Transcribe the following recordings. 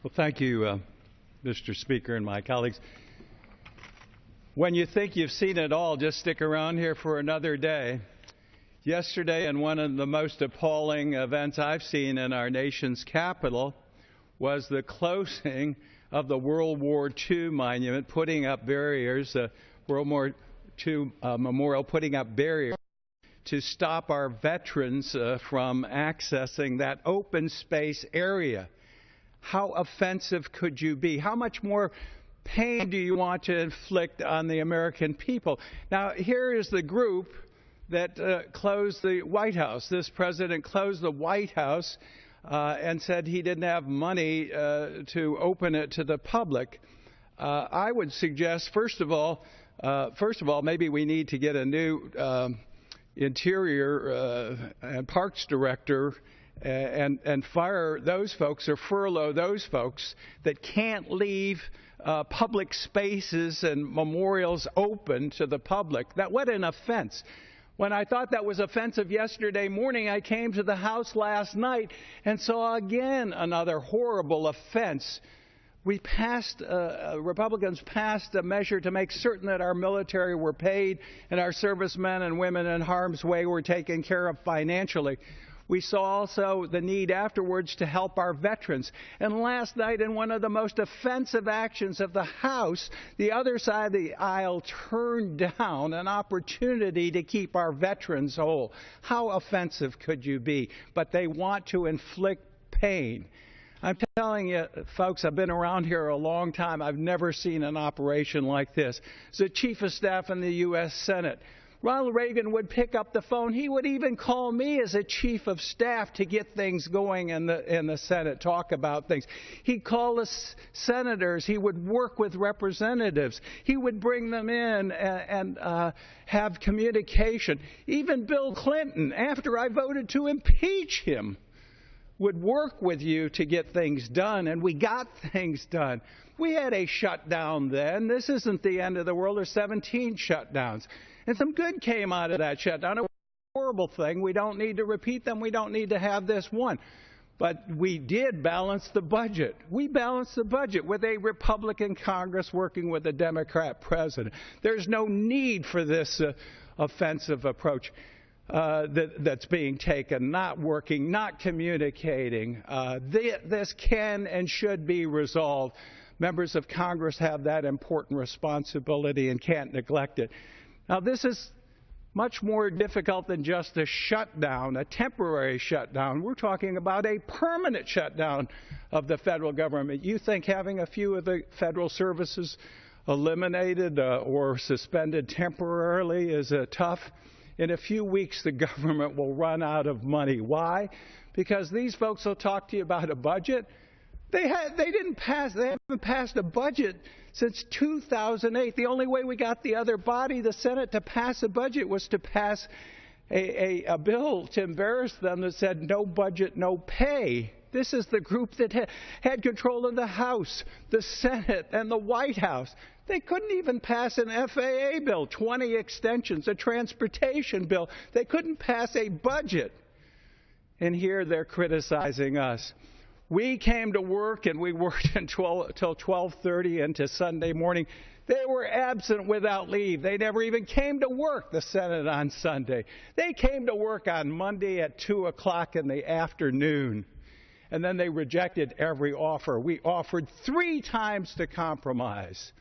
Well, thank you, Mr. Speaker and my colleagues. When you think you've seen it all, just stick around here for another day. Yesterday, in one of the most appalling events I've seen in our nation's capital, was the closing of the World War II monument, putting up barriers, World War II memorial, putting up barriers to stop our veterans from accessing that open space area. How offensive could you be? How much more pain do you want to inflict on the American people? Now, here is the group that closed the White House. This president closed the White House and said he didn't have money to open it to the public. I would suggest, first of all, maybe we need to get a new Interior and Parks Director and fire those folks or furlough those folks that can't leave public spaces and memorials open to the public. What an offense. When I thought that was offensive yesterday morning, I came to the House last night and saw again another horrible offense. Republicans passed a measure to make certain that our military were paid and our servicemen and women in harm's way were taken care of financially. We saw also the need afterwards to help our veterans. And last night, in one of the most offensive actions of the House, the other side of the aisle turned down an opportunity to keep our veterans whole. How offensive could you be? But they want to inflict pain. I'm telling you, folks, I've been around here a long time. I've never seen an operation like this. As the Chief of Staff in the U.S. Senate, Ronald Reagan would pick up the phone. He would even call me as a chief of staff to get things going in the Senate, talk about things. He'd call us senators. He would work with representatives. He would bring them in and have communication. Even Bill Clinton, after I voted to impeach him, would work with you to get things done, and we got things done. We had a shutdown then. This isn't the end of the world. There's 17 shutdowns. And some good came out of that shutdown. It was a horrible thing. We don't need to repeat them. We don't need to have this one. But we did balance the budget. We balanced the budget with a Republican Congress working with a Democrat president. There's no need for this offensive approach that's being taken, not working, not communicating. This can and should be resolved. Members of Congress have that important responsibility and can't neglect it. Now, this is much more difficult than just a shutdown, a temporary shutdown. We're talking about a permanent shutdown of the federal government. You think having a few of the federal services eliminated or suspended temporarily is tough? In a few weeks, the government will run out of money. Why? Because these folks will talk to you about a budget. They haven't passed a budget since 2008. The only way we got the other body, the Senate, to pass a budget was to pass a bill to embarrass them that said no budget, no pay. This is the group that had control of the House, the Senate, and the White House. They couldn't even pass an FAA bill, 20 extensions, a transportation bill. They couldn't pass a budget. And here they're criticizing us. We came to work and we worked until 12:30 into Sunday morning. They were absent without leave. They never even came to work, the Senate, on Sunday. They came to work on Monday at 2 o'clock in the afternoon. And then they rejected every offer. We offered 3 times to compromise.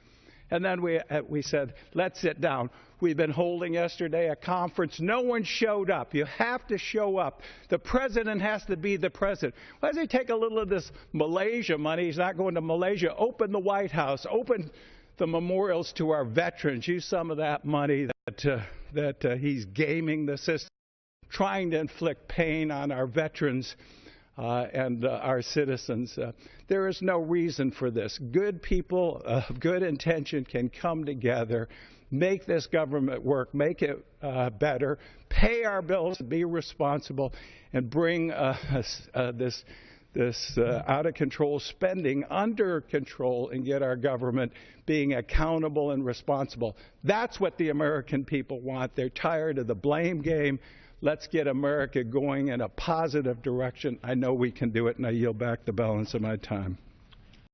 And then we said, let's sit down. We've been holding yesterday a conference. No one showed up. You have to show up. The president has to be the president. Why does he take a little of this Malaysia money? He's not going to Malaysia. Open the White House. Open the memorials to our veterans. Use some of that money that he's gaming the system, trying to inflict pain on our veterans and our citizens. There is no reason for this. Good people of good intention can come together, make this government work, make it better, pay our bills, be responsible, and bring this out-of-control spending under control and get our government being accountable and responsible. That's what the American people want. They're tired of the blame game. Let's get America going in a positive direction. I know we can do it, and I yield back the balance of my time.